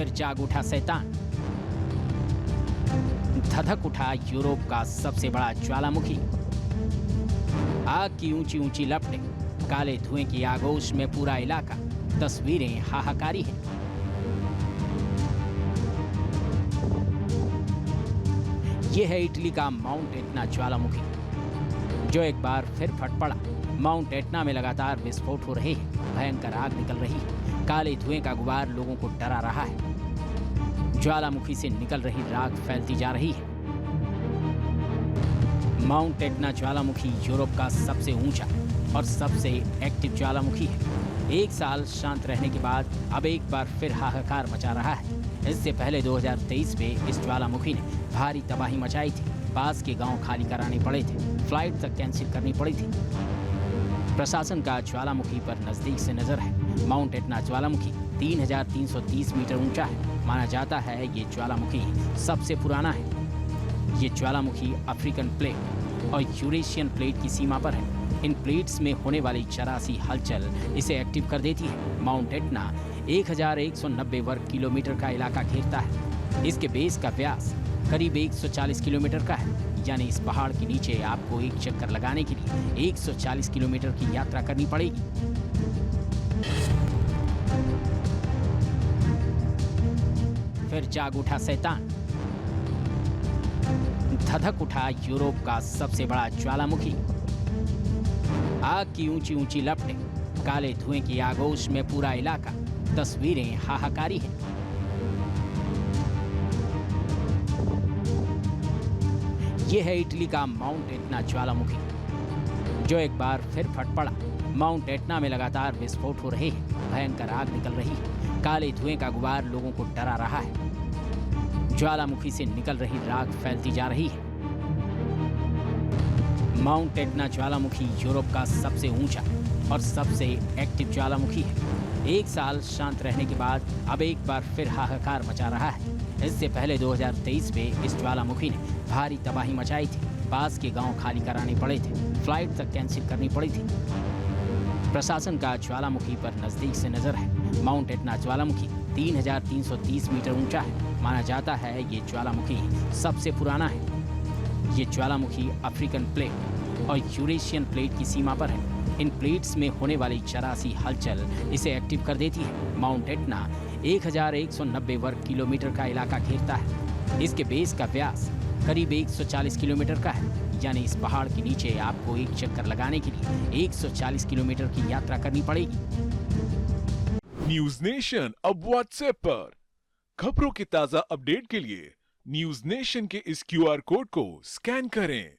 फिर जाग उठा शैतान। धधक उठा यूरोप का सबसे बड़ा ज्वालामुखी। आग की ऊंची ऊंची लपटें, काले धुएं की आगोश में पूरा इलाका, तस्वीरें हाहाकारी हैं। यह है इटली का माउंट एटना ज्वालामुखी, जो एक बार फिर फट पड़ा। माउंट एटना में लगातार विस्फोट हो रहे हैं, भयंकर आग निकल रही है, काले धुएं का गुबार लोगों को डरा रहा है। ज्वालामुखी से निकल रही राख फैलती जा रही है। माउंट एटना ज्वालामुखी यूरोप का सबसे ऊंचा और सबसे एक्टिव ज्वालामुखी है। एक साल शांत रहने के बाद अब एक बार फिर हाहाकार मचा रहा है। इससे पहले 2023 में इस ज्वालामुखी ने भारी तबाही मचाई थी। पास के गांव खाली कराने पड़े थे, फ्लाइट तक कैंसिल करनी पड़ी थी। प्रशासन का ज्वालामुखी पर नजदीक से नजर है। माउंट एटना ज्वालामुखी 3,330 मीटर ऊंचा है। माना जाता है ये ज्वालामुखी सबसे पुराना है। ये ज्वालामुखी अफ्रीकन प्लेट और यूरेशियन प्लेट की सीमा पर है। इन प्लेट्स में होने वाली जरा सी हलचल इसे एक्टिव कर देती है। माउंट एटना 1,190 वर्ग किलोमीटर का इलाका घेरता है। इसके बेस का व्यास करीब 140 किलोमीटर का है, यानी इस पहाड़ के नीचे आपको एक चक्कर लगाने के लिए 140 किलोमीटर की यात्रा करनी पड़ेगी। फिर जाग उठा शैतान। धधक उठा यूरोप का सबसे बड़ा ज्वालामुखी। आग की ऊंची ऊंची लपटें, काले धुएं की आगोश में पूरा इलाका, तस्वीरें हाहाकारी हैं। यह है इटली का माउंट एटना ज्वालामुखी, जो एक बार फिर फट पड़ा। माउंट एटना में लगातार विस्फोट हो रहे हैं, भयंकर आग निकल रही है, काले धुएं का गुबार लोगों को डरा रहा है। ज्वालामुखी से निकल रही राख फैलती जा रही है। माउंट एटना ज्वालामुखी यूरोप का सबसे ऊंचा और सबसे एक्टिव ज्वालामुखी है। एक साल शांत रहने के बाद अब एक बार फिर हाहाकार मचा रहा है। इससे पहले 2023 में इस ज्वालामुखी ने भारी तबाही मचाई थी। पास के गांव खाली कराने पड़े थे, फ्लाइट तक कैंसिल करनी पड़ी थी। प्रशासन का ज्वालामुखी पर नजदीक से नजर है। माउंट एटना ज्वालामुखी 3,330 मीटर ऊंचा है। माना जाता है ये ज्वालामुखी सबसे पुराना है। ये ज्वालामुखी अफ्रीकन प्लेट और यूरेशियन प्लेट की सीमा पर है। इन प्लेट्स में होने वाली जरा सी हलचल इसे एक्टिव कर देती है। माउंट एटना 1,190 वर्ग किलोमीटर का इलाका घेरता है। इसके बेस का व्यास करीब 140 किलोमीटर का है, यानी इस पहाड़ के नीचे आपको एक चक्कर लगाने के लिए 140 किलोमीटर की यात्रा करनी पड़ेगी। न्यूज नेशन अब व्हाट्सएप पर खबरों के ताजा अपडेट के लिए न्यूज नेशन के इस QR कोड को स्कैन करें।